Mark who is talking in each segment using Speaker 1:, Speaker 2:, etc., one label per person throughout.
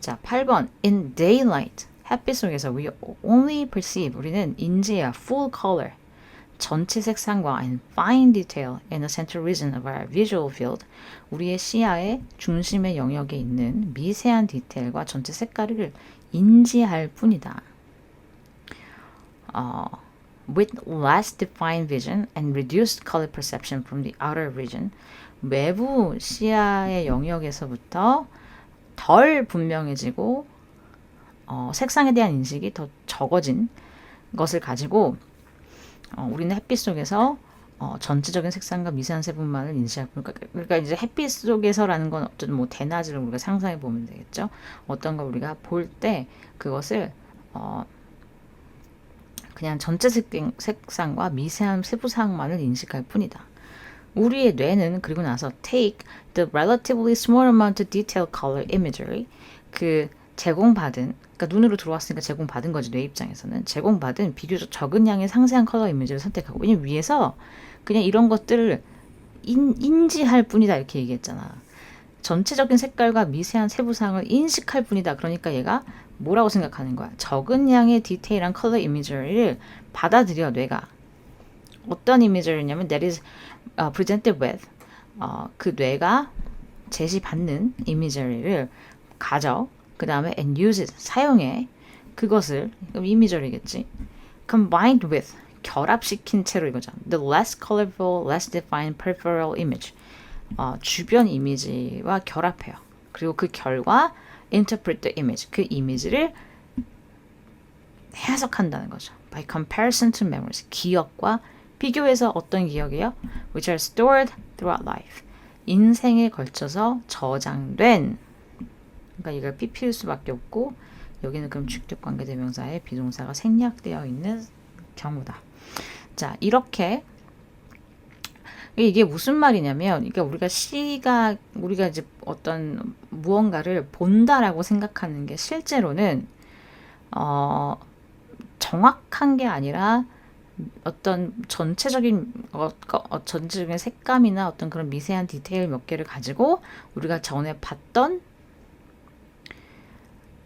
Speaker 1: 자, 8번. In daylight. 햇빛 속에서 we only perceive. 우리는 인지해야 full color. 전체 색상과 and fine detail in the central region of our visual field. 우리의 시야의 중심의 영역에 있는 미세한 디테일과 전체 색깔을 인지할 뿐이다. With less defined vision and reduced color perception from the outer region. 외부 시야의 영역에서부터 덜 분명해지고 색상에 대한 인식이 더 적어진 것을 가지고 우리는 햇빛 속에서 전체적인 색상과 미세한 세분만을 인지할 뿐. 그러니까 이제 햇빛 속에서라는 건 어떤 뭐 대낮을 우리가 상상해 보면 되겠죠. 어떤 걸 우리가 볼 때 그것을 그냥 전체 색상과 미세한 세부사항만을 인식할 뿐이다. 우리의 뇌는 그리고 나서 take the relatively small amount of detailed color imagery, 그 제공받은, 그러니까 눈으로 들어왔으니까 제공받은 거지, 뇌 입장에서는 제공받은 비교적 적은 양의 상세한 컬러 이미지를 선택하고, 왜냐면 위에서 그냥 이런 것들을 인지할 뿐이다 이렇게 얘기했잖아. 전체적인 색깔과 미세한 세부사항을 인식할 뿐이다. 그러니까 얘가 뭐라고 생각하는 거야? 적은 양의 디테일한 컬러 이미지를 받아들여 뇌가. 어떤 이미지냐면 that is presented with, 그 뇌가 제시받는 이미지를 가져. 그 다음에 and use it, 사용해. 그것을, 이미지이겠지. combined with, 결합시킨 채로 이거죠. the less colorful, less defined peripheral image. 주변 이미지와 결합해요. 그리고 그 결과 interpret the image, 그 이미지를 해석한다는 거죠. by comparison to memories, 기억과 비교해서. 어떤 기억이요? which are stored throughout life, 인생에 걸쳐서 저장된. 그러니까 이걸 삐필 수밖에 없고, 여기는 그럼 주격관계대명사의 비동사가 생략되어 있는 경우다. 자, 이렇게 이게 무슨 말이냐면, 그러니까 우리가 이제 어떤 무언가를 본다라고 생각하는 게 실제로는 정확한 게 아니라 어떤 전체적인 색감이나 어떤 그런 미세한 디테일 몇 개를 가지고 우리가 전에 봤던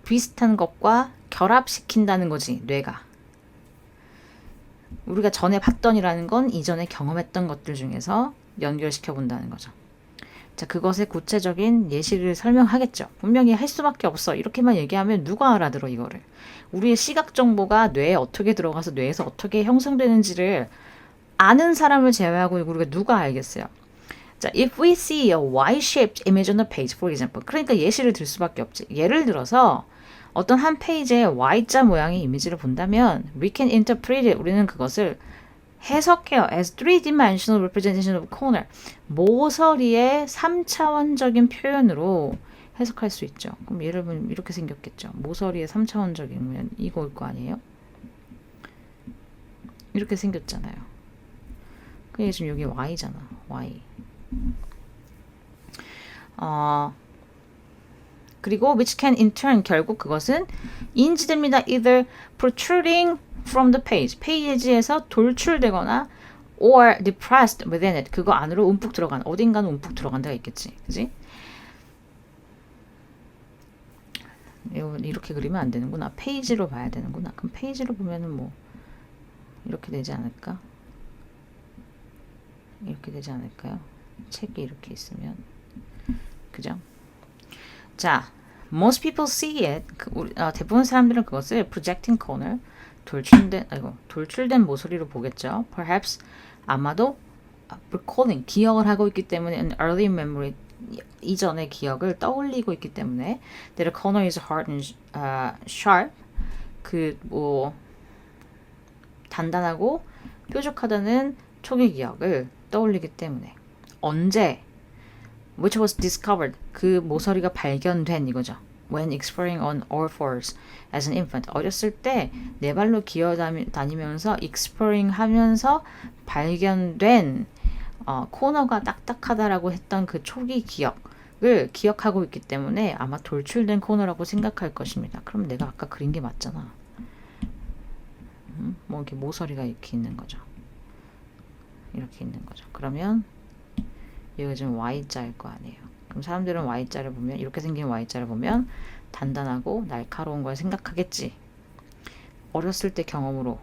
Speaker 1: 비슷한 것과 결합시킨다는 거지, 뇌가. 우리가 전에 봤던이라는 건 이전에 경험했던 것들 중에서 연결시켜 본다는 거죠. 자, 그것의 구체적인 예시를 설명하겠죠. 분명히 할 수밖에 없어. 이렇게만 얘기하면 누가 알아들어 이거를. 우리의 시각 정보가 뇌에 어떻게 들어가서 뇌에서 어떻게 형성되는지를 아는 사람을 제외하고 우리가 누가 알겠어요. 자, if we see a Y-shaped image on the page, for example. 그러니까 예시를 들 수밖에 없지. 예를 들어서 어떤 한 페이지에 Y자 모양의 이미지를 본다면 we can interpret it. 우리는 그것을 해석해요. as three-dimensional representation of corner. 모서리의 3차원적인 표현으로 해석할 수 있죠. 그럼 예를 들면 이렇게 생겼겠죠. 모서리의 3차원적이면 이거일 거 아니에요? 이렇게 생겼잖아요. 그게 지금 여기 Y잖아. Y. 그리고 which can in turn, 결국 그것은 인지됩니다. either protruding from the page, 페이지에서 돌출되거나 or depressed within it, 그거 안으로 움푹 들어간, 어딘가는 움푹 들어간 데가 있겠지. 그지? 이렇게 그리면 안 되는구나. 페이지로 봐야 되는구나. 그럼 페이지로 보면은 뭐 이렇게 되지 않을까? 이렇게 되지 않을까요? 책이 이렇게 있으면. 그죠? 자, most people see it. 대부분 사람들은 그것을 projecting corner, 돌출된 모서리로 보겠죠. Perhaps, 아마도 recalling, 기억을 하고 있기 때문에 an early memory, 이전의 기억을 떠올리고 있기 때문에 that a corner is hard and sharp, 단단하고 뾰족하다는 초기 기억을 떠올리기 때문에. 언제? which was discovered, 그 모서리가 발견된 이거죠. when exploring on all fours as an infant, 어렸을 때 네 발로 기어다니면서 exploring 하면서 발견된 코너가 딱딱하다라고 했던 그 초기 기억을 기억하고 있기 때문에 아마 돌출된 코너라고 생각할 것입니다. 그럼 내가 아까 그린 게 맞잖아. 뭐 이렇게 모서리가 이렇게 있는 거죠. 이렇게 있는 거죠. 그러면 여기가 지금 Y자일 거 아니에요. 그럼 사람들은 Y자를 보면 이렇게 생긴 Y자를 보면 단단하고 날카로운 걸 생각하겠지. 어렸을 때 경험으로.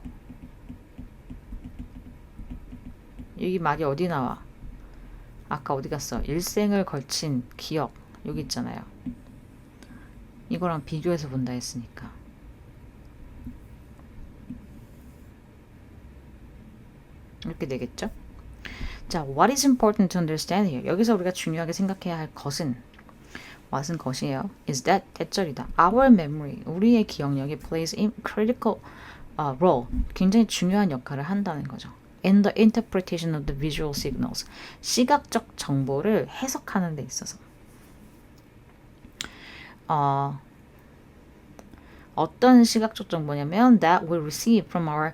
Speaker 1: 이 말이 어디 나와? 아까 어디 갔어? 일생을 걸친 기억. 여기 있잖아요. 이거랑 비교해서 본다 했으니까. 이렇게 되겠죠? 자, what is important to understand here? 여기서 우리가 중요하게 생각해야 할 것은 what은 것이에요. is that 대절이다. Our memory, 우리의 기억력이 plays a critical role, 굉장히 중요한 역할을 한다는 거죠. In the interpretation of the visual signals, 시각적 정보를 해석하는 데 있어서. 어떤 시각적 정보냐면 that we receive from our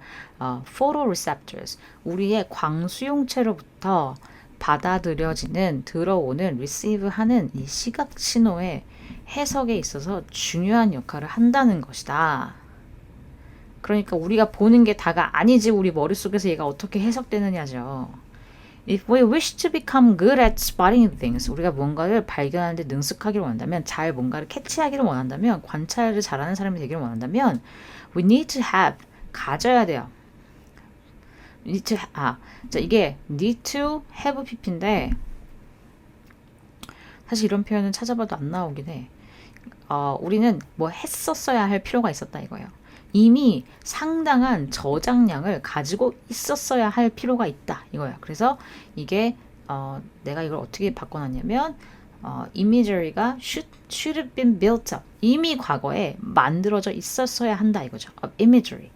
Speaker 1: photoreceptors, 우리의 광수용체로부터 받아들여지는 들어오는 receive하는 이 시각 신호의 해석에 있어서 중요한 역할을 한다는 것이다. 그러니까 우리가 보는 게 다가 아니지 우리 머릿속에서 얘가 어떻게 해석되느냐죠. If we wish to become good at spotting things, 우리가 뭔가를 발견하는데 능숙하기를 원한다면, 잘 뭔가를 캐치하기를 원한다면, 관찰을 잘하는 사람이 되기를 원한다면, we need to have, 가져야 돼요. need to, 자, 이게 need to have pp인데, 사실 이런 표현은 찾아봐도 안 나오긴 해. 우리는 뭐 했었어야 할 필요가 있었다 이거예요. 이미 상당한 저장량을 가지고 있었어야 할 필요가 있다 이거예요. 그래서 이게 내가 이걸 어떻게 바꿔놨냐면 imagery가 should have been built up, 이미 과거에 만들어져 있었어야 한다 이거죠. imagery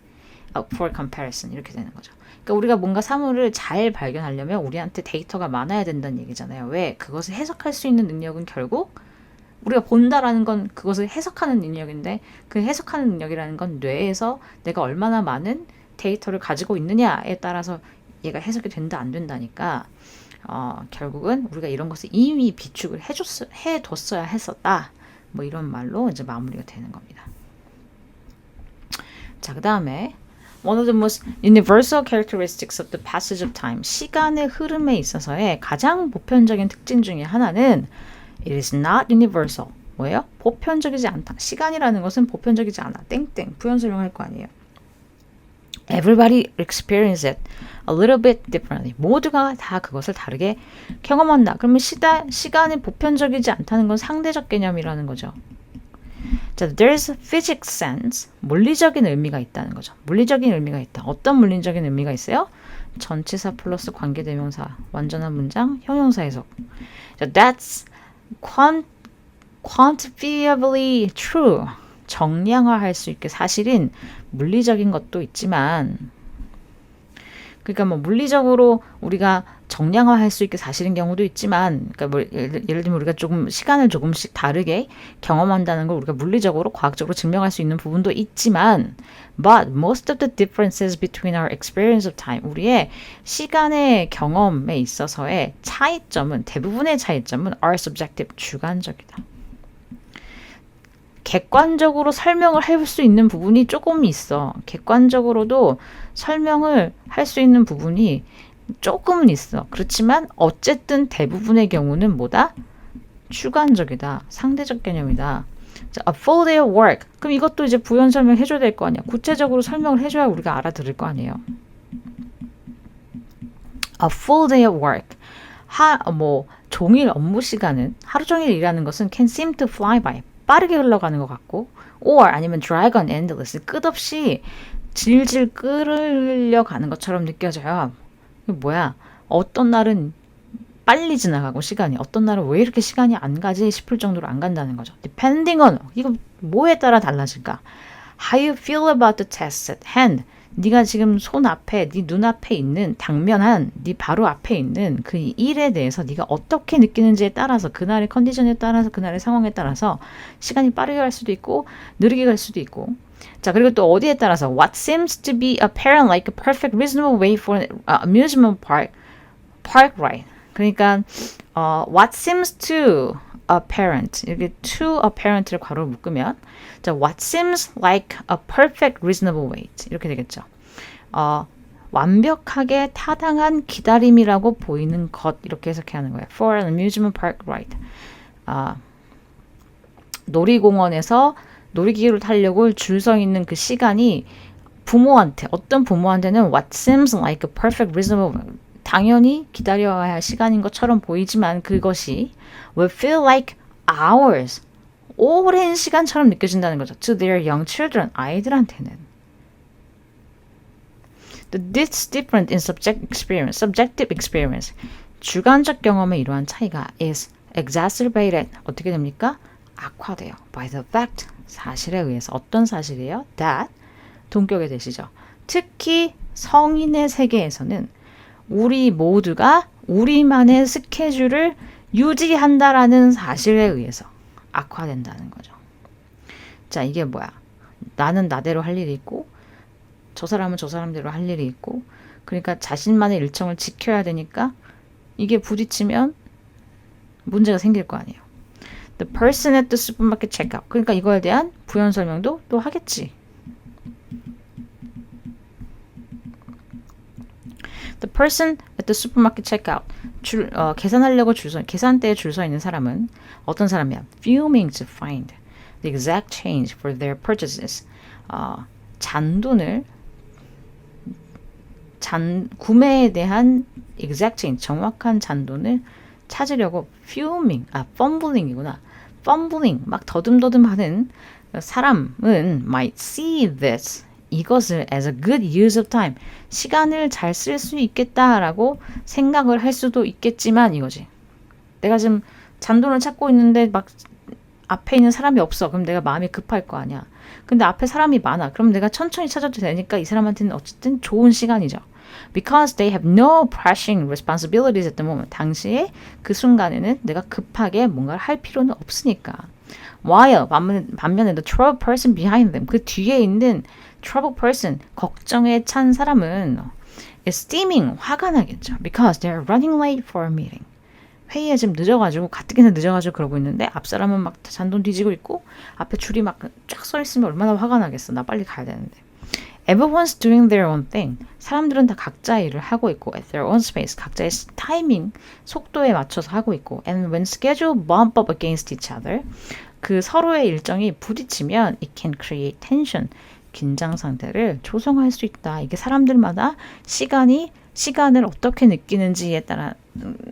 Speaker 1: for comparison 이렇게 되는 거죠. 그러니까 우리가 뭔가 사물을 잘 발견하려면 우리한테 데이터가 많아야 된다는 얘기잖아요. 왜? 그것을 해석할 수 있는 능력은 결국 우리가 본다라는 건 그것을 해석하는 능력인데, 그 해석하는 능력이라는 건 뇌에서 내가 얼마나 많은 데이터를 가지고 있느냐에 따라서 얘가 해석이 된다 안 된다니까 결국은 우리가 이런 것을 이미 비축을 해뒀어야 했었다. 뭐 이런 말로 이제 마무리가 되는 겁니다. 자, 그 다음에 One of the most universal characteristics of the passage of time, 시간의 흐름에 있어서의 가장 보편적인 특징 중에 하나는 It is not universal. 뭐예요? 보편적이지 않다. 시간이라는 것은 보편적이지 않아. 땡땡. 부연 설명할 거 아니에요. Everybody experience it a little bit differently. 모두가 다 그것을 다르게 경험한다. 그러면 시간이 보편적이지 않다는 건 상대적 개념이라는 거죠. 자, there's physics sense. 물리적인 의미가 있다는 거죠. 물리적인 의미가 있다. 어떤 물리적인 의미가 있어요? 전치사 플러스 관계대명사, 완전한 문장, 형용사 해석. 자, that's quantifiably true. 정량화할 수 있게 사실은 물리적인 것도 있지만, 그러니까 뭐 물리적으로 우리가 정량화할 수 있게 사실인 경우도 있지만, 그러니까 뭐 예를 들면 우리가 조금 시간을 조금씩 다르게 경험한다는 걸 우리가 물리적으로 과학적으로 증명할 수 있는 부분도 있지만, but most of the differences between our experience of time, 우리의 시간의 경험에 있어서의 차이점은, 대부분의 차이점은 are subjective, 주관적이다. 객관적으로 설명을 할 수 있는 부분이 조금 있어. 객관적으로도 설명을 할 수 있는 부분이 조금은 있어. 그렇지만 어쨌든 대부분의 경우는 뭐다? 주관적이다. 상대적 개념이다. 자, a full day of work. 그럼 이것도 이제 부연 설명 해줘야 될 거 아니야. 구체적으로 설명을 해줘야 우리가 알아들을 거 아니에요. A full day of work. 종일 업무 시간은, 하루 종일 일하는 것은 can seem to fly by. 빠르게 흘러가는 것 같고, or 아니면 drag on endless, 끝없이 질질 끌려가는 것처럼 느껴져요. 뭐야? 어떤 날은 빨리 지나가고 시간이, 어떤 날은 왜 이렇게 시간이 안 가지 싶을 정도로 안 간다는 거죠. Depending on, 이거 뭐에 따라 달라질까? How you feel about the task at hand. 네가 지금 손 앞에, 네 눈앞에 있는, 당면한, 네 바로 앞에 있는 그 일에 대해서 네가 어떻게 느끼는지에 따라서, 그날의 컨디션에 따라서, 그날의 상황에 따라서 시간이 빠르게 갈 수도 있고 느리게 갈 수도 있고. 자, 그리고 또 어디에 따라서 What seems to be apparent like a perfect reasonable way for an amusement park ride. 그러니까 what seems to apparent, 이렇게 to apparent를 괄호로 묶으면, 자, what seems like a perfect reasonable wait 이렇게 되겠죠. 완벽하게 타당한 기다림이라고 보이는 것, 이렇게 해석해야 하는 거예요. For an amusement park ride. 놀이공원에서 놀이기구를 타려고 줄 서 있는 그 시간이 부모한테 어떤 부모한테는 what seems like a perfect reasonable 당연히 기다려야 할 시간인 것처럼 보이지만 그것이 will feel like hours 오랜 시간처럼 느껴진다는 거죠. To their young children 아이들한테는 This different in subjective experience 주관적 경험의 이러한 차이가 is exacerbated 어떻게 됩니까? 악화돼요. By the fact 사실에 의해서 어떤 사실이에요? That 동격에 되시죠. 특히 성인의 세계에서는 우리 모두가 우리만의 스케줄을 유지한다라는 사실에 의해서 악화된다는 거죠. 자, 이게 뭐야? 나는 나대로 할 일이 있고 저 사람은 저 사람대로 할 일이 있고 그러니까 자신만의 일정을 지켜야 되니까 이게 부딪히면 문제가 생길 거 아니에요. The person at the supermarket checkout. 그러니까 이거에 대한 부연 설명도 또 하겠지. The person at the supermarket checkout. 계산하려고 계산대에 줄 서 있는 사람은 어떤 사람이야? Fuming to find the exact change for their purchases. 구매에 대한 exact change, 정확한 잔돈을 찾으려고 fuming, fumbling이구나. fumbling, 막 더듬더듬 하는 사람은 might see this, 이것을 as a good use of time, 시간을 잘 쓸 수 있겠다라고 생각을 할 수도 있겠지만 이거지. 내가 지금 잔돈을 찾고 있는데 막 앞에 있는 사람이 없어. 그럼 내가 마음이 급할 거 아니야. 근데 앞에 사람이 많아. 그럼 내가 천천히 찾아도 되니까 이 사람한테는 어쨌든 좋은 시간이죠. Because they have no pressing responsibilities at the moment. 당시에 그 순간에는 내가 급하게 뭔가를 할 필요는 없으니까. While 반면에 the troubled person behind them. 그 뒤에 있는 troubled person, 걱정에 찬 사람은 is steaming, 화가 나겠죠. Because they are running late for a meeting. 회의에 지금 늦어가지고 가뜩이나 늦어가지고 그러고 있는데 앞 사람은 막 잔돈 뒤지고 있고 앞에 줄이 막 쫙 서 있으면 얼마나 화가 나겠어. 나 빨리 가야 되는데. Everyone's doing their own thing. 사람들은 다 각자의 일을 하고 있고 at their own space. 각자의 타이밍, 속도에 맞춰서 하고 있고 and when schedule bump up against each other 그 서로의 일정이 부딪히면 it can create tension. 긴장 상태를 조성할 수 있다. 이게 사람들마다 시간을 어떻게 느끼는지에 따라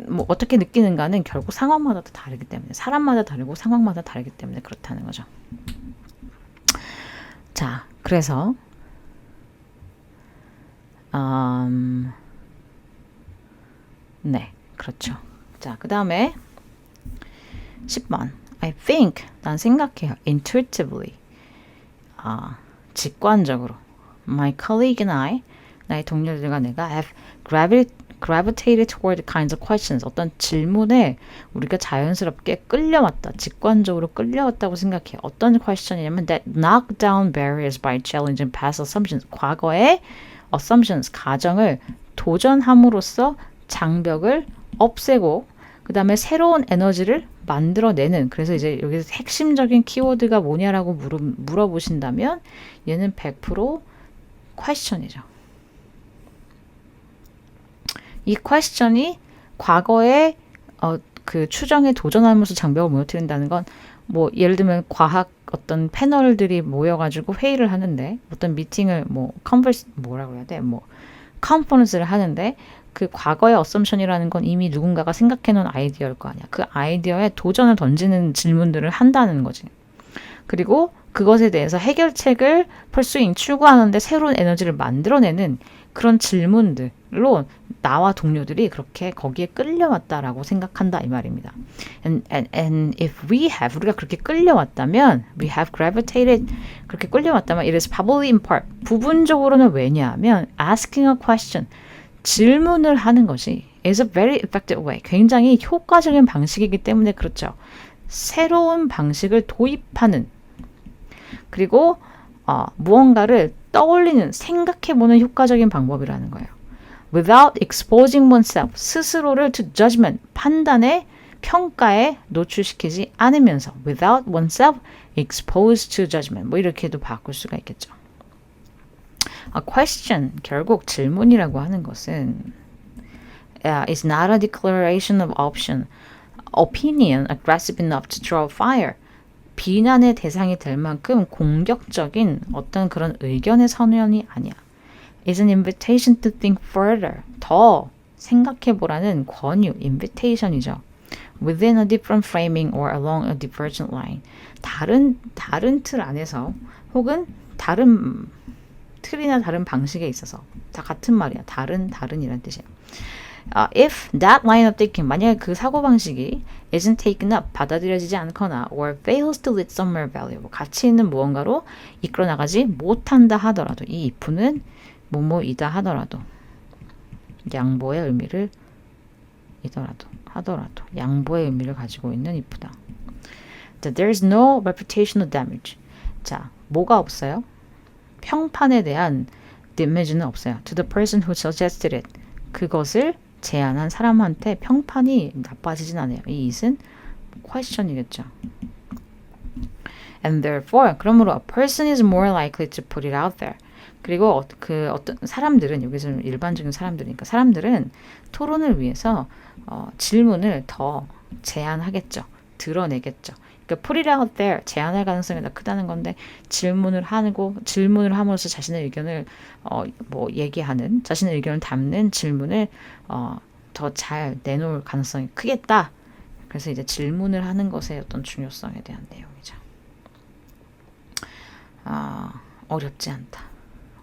Speaker 1: 뭐 어떻게 느끼는가는 결국 상황마다 다르기 때문에 사람마다 다르고 상황마다 다르기 때문에 그렇다는 거죠. 자, 그래서 네, 그렇죠. 자, 그 다음에 10번. I think, 난 생각해요. Intuitively. 직관적으로. My colleague and I, 나의 동료들과 내가 have gravitated toward kinds of questions. 어떤 질문에 우리가 자연스럽게 끌려왔다. 직관적으로 끌려왔다고 생각해요. 어떤 question이냐면 that knock down barriers by challenging past assumptions. 과거의 assumptions, 가정을 도전함으로써 장벽을 없애고 그 다음에 새로운 에너지를 만들어내는 그래서 이제 여기서 핵심적인 키워드가 뭐냐라고 물어보신다면 얘는 100% question이죠. 이 question이 과거에 그 추정에 도전하면서 장벽을 무너뜨린다는 건 뭐 예를 들면 과학 어떤 패널들이 모여가지고 회의를 하는데 어떤 미팅을 뭐라고 해야 돼? 컨퍼런스를 하는데 그 과거의 어썸션이라는 건 이미 누군가가 생각해놓은 아이디어일 거 아니야. 그 아이디어에 도전을 던지는 질문들을 한다는 거지. 그리고 그것에 대해서 해결책을 pursuing, 추구하는데 새로운 에너지를 만들어내는 그런 질문들로 나와 동료들이 그렇게 거기에 끌려왔다라고 생각한다 이 말입니다. And if 우리가 그렇게 끌려왔다면 we have gravitated 그렇게 끌려왔다면 it is probably in part 부분적으로는 왜냐하면 asking a question 질문을 하는 것이 is a very effective way 굉장히 효과적인 방식이기 때문에 그렇죠. 새로운 방식을 도입하는 그리고 무언가를 떠올리는 생각해보는 효과적인 방법이라는 거예요. Without exposing oneself 스스로를 to judgment 판단에 평가에 노출시키지 않으면서 without oneself exposed to judgment 뭐 이렇게도 바꿀 수가 있겠죠. A question 결국 질문이라고 하는 것은 is not a declaration of option opinion aggressive enough to draw fire. 비난의 대상이 될 만큼 공격적인 어떤 그런 의견의 선언이 아니야. is an invitation to think further. 더 생각해보라는 권유, invitation이죠. within a different framing or along a divergent line. 다른 틀 안에서 혹은 다른 틀이나 다른 방식에 있어서 다 같은 말이야. 다른이란 뜻이야. If that line of thinking, 만약에 그 사고방식이 isn't taken up, 받아들여지지 않거나 or fails to lead somewhere valuable, 가치 있는 무언가로 이끌어 나가지 못한다 하더라도 이 if는 뭐뭐이다 하더라도 양보의 의미를 하더라도 양보의 의미를 가지고 있는 if다. There's no reputational damage. 자, 뭐가 없어요? 평판에 대한 damage는 없어요. To the person who suggested it. 그것을 제안한 사람한테 평판이 나빠지진 않아요. 이 it은 question이겠죠. And therefore, 그러므로 a person is more likely to put it out there. 그리고 어떤 사람들은 여기서 일반적인 사람들이니까 사람들은 토론을 위해서 질문을 더 제안하겠죠. 드러내겠죠. 그러니까 put it out there 제안할 가능성이 더 크다는 건데 질문을 함으로써 자신의 의견을 얘기하는 자신의 의견을 담는 질문을 더 잘 내놓을 가능성이 크겠다. 그래서 이제 질문을 하는 것의 어떤 중요성에 대한 내용이죠. 어렵지 않다.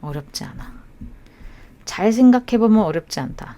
Speaker 1: 어렵지 않아. 잘 생각해보면 어렵지 않다.